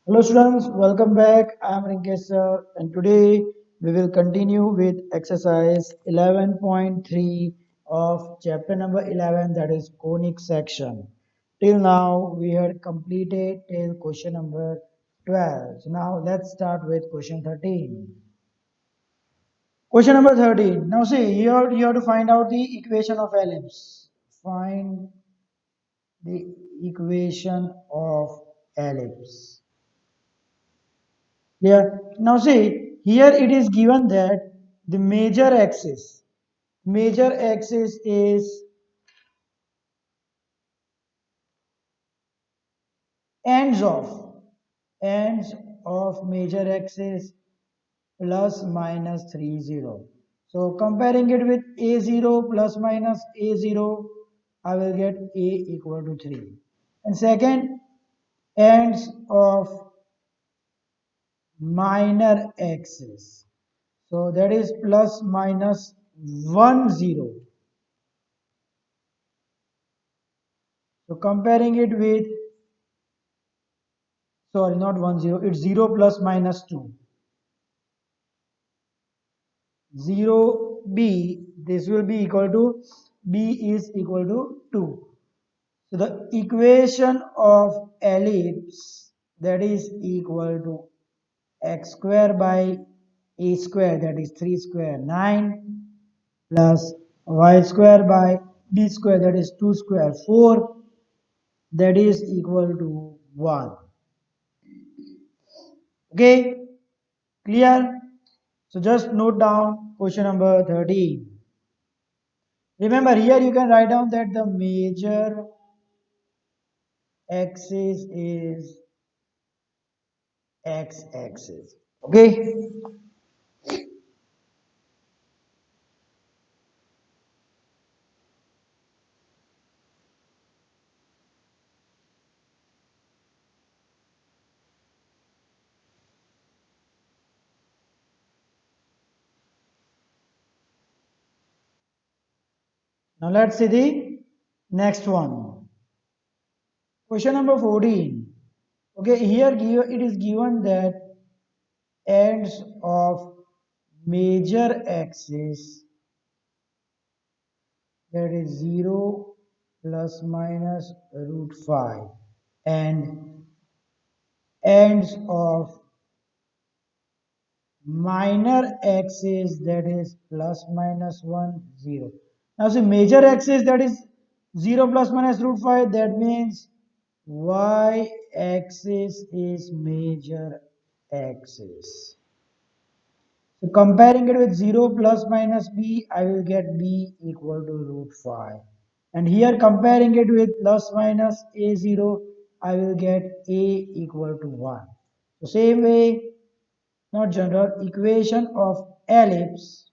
Hello students, welcome back. I am Rinkesh sir and today we will continue with exercise 11.3 of chapter number 11, that is conic section. Till now we had completed till question number 12. So now let's start with question 13. Question number 13. Now see here you have to find out the equation of ellipse. Find the equation of ellipse. Yeah. Now see, here it is given that the major axis is ends of, ends of major axis plus minus 30. So comparing it with A0 plus minus A0, I will get A equal to 3. And second, ends of minor axis. So that is plus minus 10. So comparing it with, sorry, not 10, it's 0 plus minus 2. 0 b, this will be equal to, b is equal to 2. So the equation of ellipse, that is equal to x square by a square, that is 3 square 9, plus y square by b square, that is 2 square 4, that is equal to 1. Okay, clear? So just note down question number 13. Remember here you can write down that the major axis is x-axis. Okay. Now let's see the next one. Question number 14. Okay, here it is given that ends of major axis, that is 0 plus minus root 5, and ends of minor axis, that is plus minus 1 0. Now see major axis, that is 0 plus minus root 5, that means y axis is major axis. So comparing it with 0 plus minus b, I will get b equal to root 5. And here comparing it with plus minus a0, I will get a equal to 1. So same way, not general, equation of ellipse.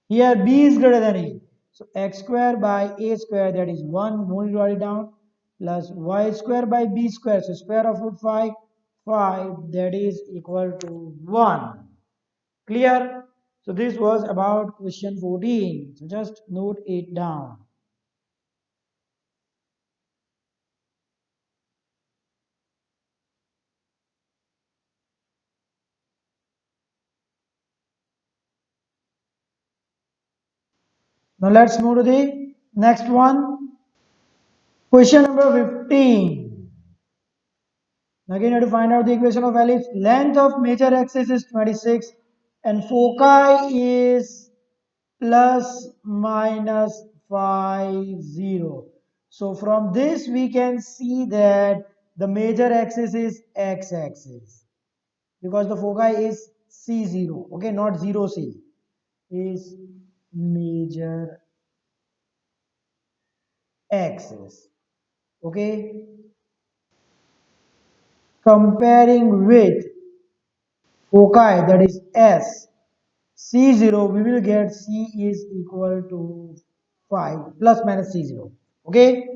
Here b is greater than a. So x square by a square, that is 1, no need to write it down, plus y square by b square, so square of root 5, 5, that is equal to 1. Clear? So this was about question 14. So just note it down. Now let's move to the next one. Question number 15. Again, you have to find out the equation of ellipse. Length of major axis is 26 and foci is plus minus 50. So from this we can see that the major axis is x-axis because the foci is C0. Okay, not 0C. Is major axis. Okay, comparing with foci, that is S, C0, we will get C is equal to 5 plus minus C0. Okay.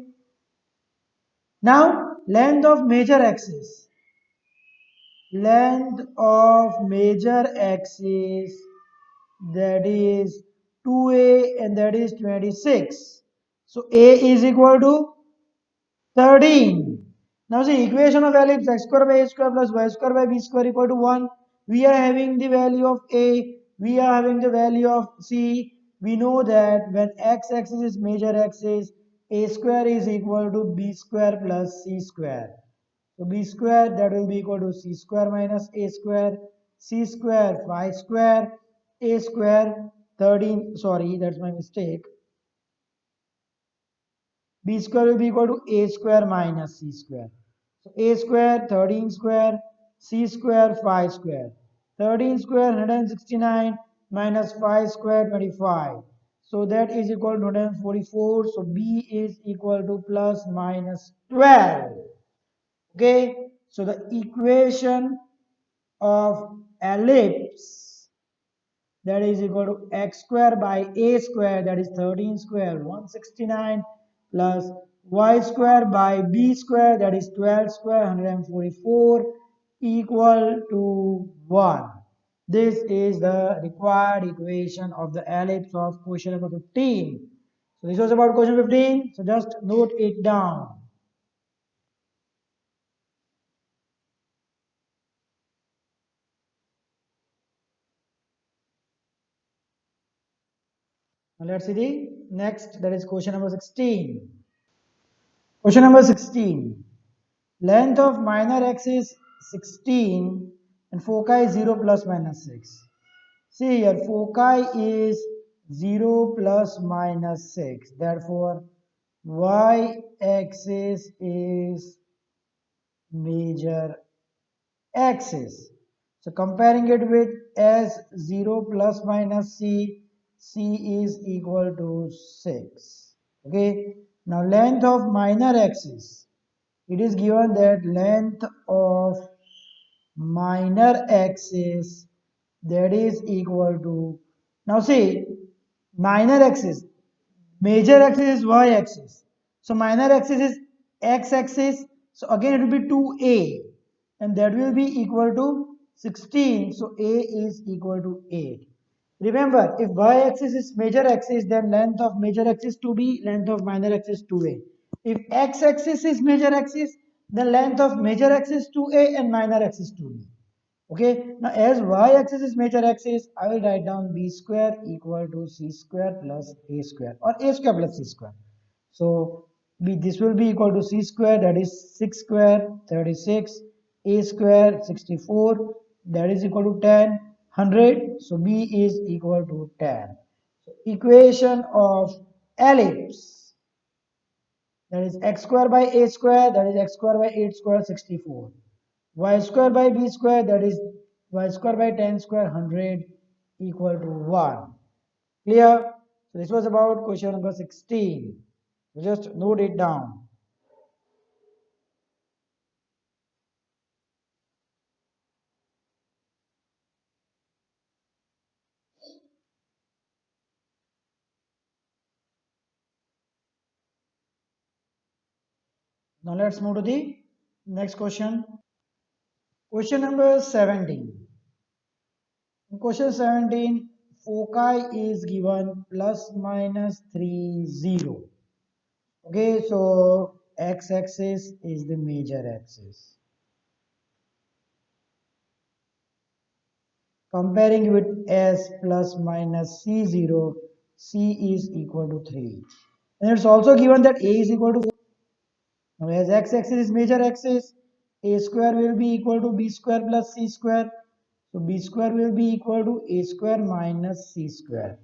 Now length of major axis. Length of major axis, that is 2a and that is 26. So a is equal to 13. Now see equation of ellipse x square by a square plus y square by b square equal to 1. We are having the value of a, we are having the value of c. We know that when x-axis is major axis, a square is equal to b square plus c square. So b square that will be equal to c square minus a square, c square 5 square, a square 13, sorry that's my mistake, b square will be equal to a square minus c square. So a square 13 square, c square 5 square. 13 square 169 minus 5 square 25. So that is equal to 144. So b is equal to plus minus 12. Okay. So the equation of ellipse that is equal to x square by a square that is 13 square 169 plus y square by b square that is 12 square 144 equal to 1. This is the required equation of the ellipse of question number 15. So this was about question 15. So just note it down. Now let's see the next, that is question number 16. Question number 16. Length of minor axis 16 and foci 0 plus minus 6. See here, foci is 0 plus minus 6. Therefore, y axis is major axis. So comparing it with as 0 plus minus c, c is equal to 6. Okay. Now length of minor axis. It is given that length of minor axis that is equal to, now see, minor axis, major axis is y axis, so minor axis is x axis, so again it will be 2a and that will be equal to 16, so a is equal to 8. Remember, if y axis is major axis, then length of major axis 2b, length of minor axis 2a. If x axis is major axis, the length of major axis 2a and minor axis 2b. Okay, now as y-axis is major axis, I will write down b square equal to c square plus a square or a square plus c square. So this will be equal to c square, that is 6 square 36, a square 64, that is equal to 10, 100. So b is equal to 10. So equation of ellipse, that is x square by a square, that is x square by 8 square 64, y square by b square, that is y square by 10 square 100 equal to 1. Clear? So this was about question number 16. So just note it down. Now let's move to the next question. Question number 17. In question 17, foci is given plus minus 3 0. Okay, so x-axis is the major axis. Comparing with s plus minus c0, c is equal to 3. And it's also given that a is equal to 4. Now as x-axis is major axis, a square will be equal to b square plus c square. So b square will be equal to a square minus c square.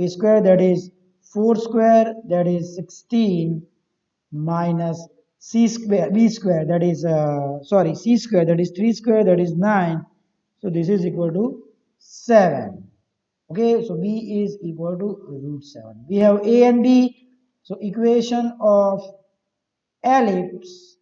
A square, that is 4 square, that is 16, minus c square, b square, that is sorry, c square, that is 3 square, that is 9. So this is equal to 7. Okay, so b is equal to root 7. We have a and b. So equation of ellipse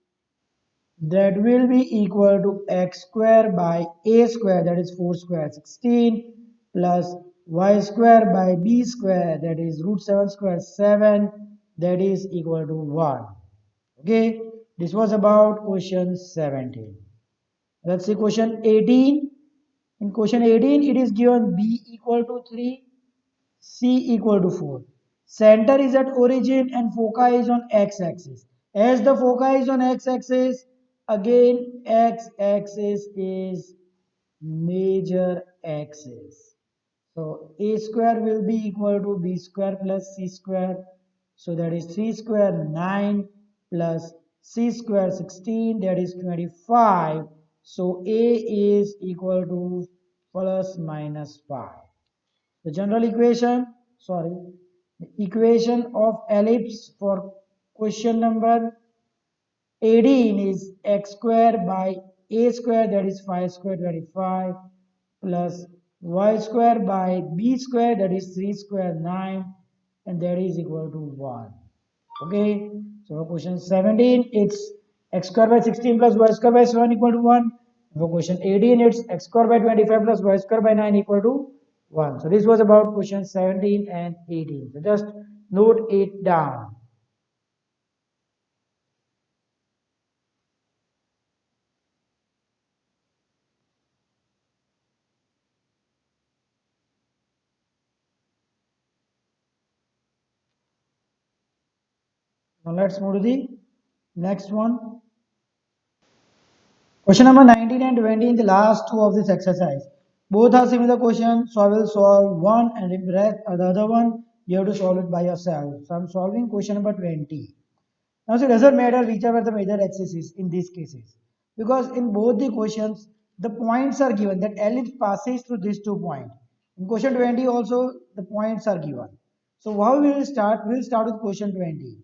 that will be equal to x square by a square, that is 4 square 16, plus y square by b square, that is root 7 square 7, that is equal to 1. Okay, this was about question 17. Let's see question 18. In question 18, it is given b equal to 3, c equal to 4. Center is at origin and foci is on x-axis. As the foci is on x-axis, again x-axis is major axis. So a square will be equal to b square plus c square. So that is 3 square 9 plus c square 16, that is 25. So a is equal to plus minus 5. The general equation, sorry, the equation of ellipse for question number 18 is x square by a square, that is 5 square 25, plus y square by b square, that is 3 square 9, and that is equal to 1. Okay, so for question 17 it's x square by 16 plus y square by 7 equal to 1. For question 18 it's x square by 25 plus y square by 9 equal to 1. So this was about question 17 and 18. So just note it down. Now let's move to the next one. Question number 19 and 20 in the last two of this exercise. Both are similar questions, so I will solve one and the other one you have to solve it by yourself. So I'm solving question number 20. Now so it doesn't matter whichever the major axis is in these cases, because in both the questions the points are given that ellipse passes through these 2 points. In question 20 also the points are given. So how we will start? We will start with question 20.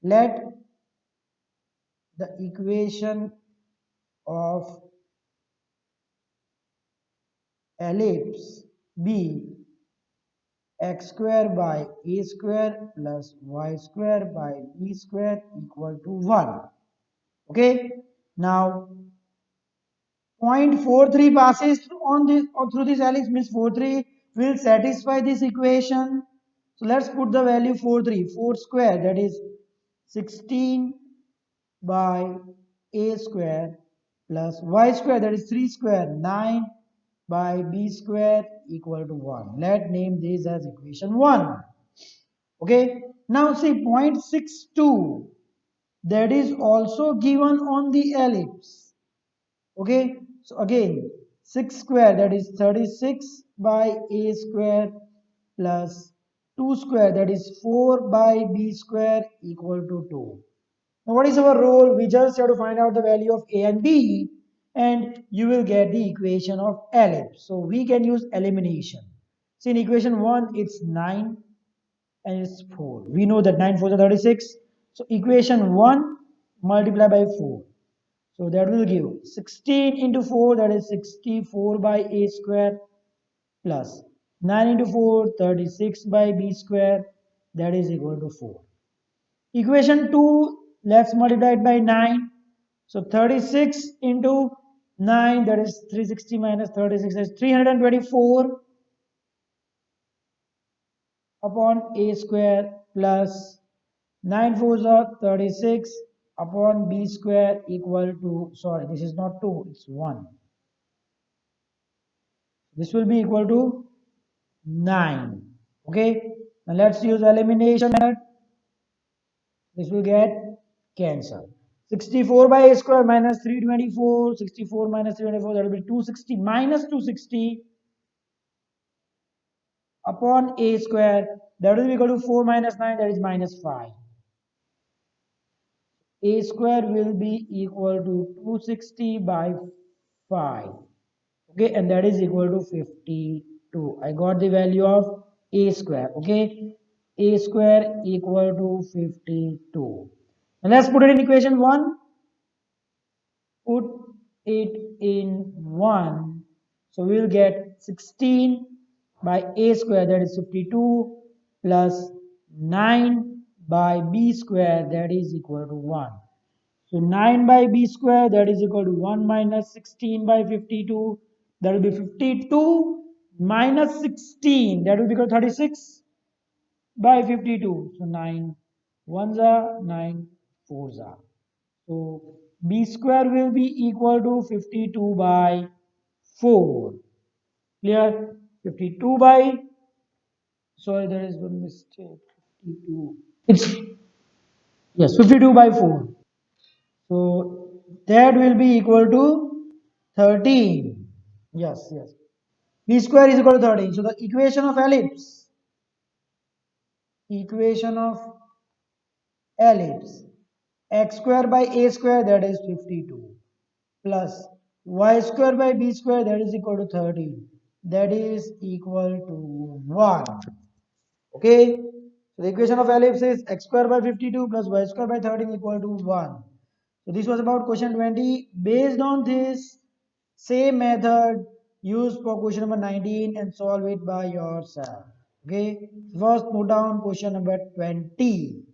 Let the equation of ellipse be x square by a square plus y square by b square equal to 1. Okay. Now point 43 passes through on this or through this ellipse, means 43 will satisfy this equation. So let's put the value 43. 4 square, that is 16 by a square plus y square, that is 3 square 9 by b square equal to 1. Let name this as equation 1. Okay. Now see point 62, that is also given on the ellipse. Okay. So again 6 square, that is 36 by a square plus 2 square, that is 4 by b square equal to 2. Now what is our role? We just have to find out the value of a and b and you will get the equation of ellipse. So we can use elimination. See in equation 1 it's 9 and it's 4. We know that 9 4 is 36. So equation 1 multiplied by 4. So that will give 16 into 4, that is 64 by a square plus 9 into 4 36 by b square, that is equal to 4. Equation 2, let's multiply it by 9. So 36 into 9, that is 360 minus 36, that is 324 upon a square plus 9 fours are 36 upon b square equal to, sorry, this is not 2, it's 1. This will be equal to 9. Okay. Now let's use elimination method. This will get cancelled. 64 by a square minus 324. 64 minus 324, that will be 260 minus 260 upon a square. That will be equal to 4 minus 9, that is minus 5. A square will be equal to 260 by 5. Okay, and that is equal to 52. I got the value of a square. Okay, a square equal to 52. And let's put it in equation 1. Put it in 1. So we will get 16 by a square, that is 52, plus 9 by b square, that is equal to 1. So 9 by b square, that is equal to 1 minus 16 by 52. That will be 52 minus 16. That will be equal to 36 by 52. So 9 ones are 9 fours are. So b square will be equal to 52 by 4. Clear? 52 by, sorry, there is one mistake. 52. It's Yes, 52 by 4. So that will be equal to 13. Yes, yes. B square is equal to 13. So the equation of ellipse, x square by a square, that is 52, plus y square by b square, that is equal to 13, that is equal to 1. Okay, so the equation of ellipse is x square by 52 plus y square by 13 equal to 1. So this was about question 20. Based on this same method, use for question number 19 and solve it by yourself. Okay, first note down question number 20.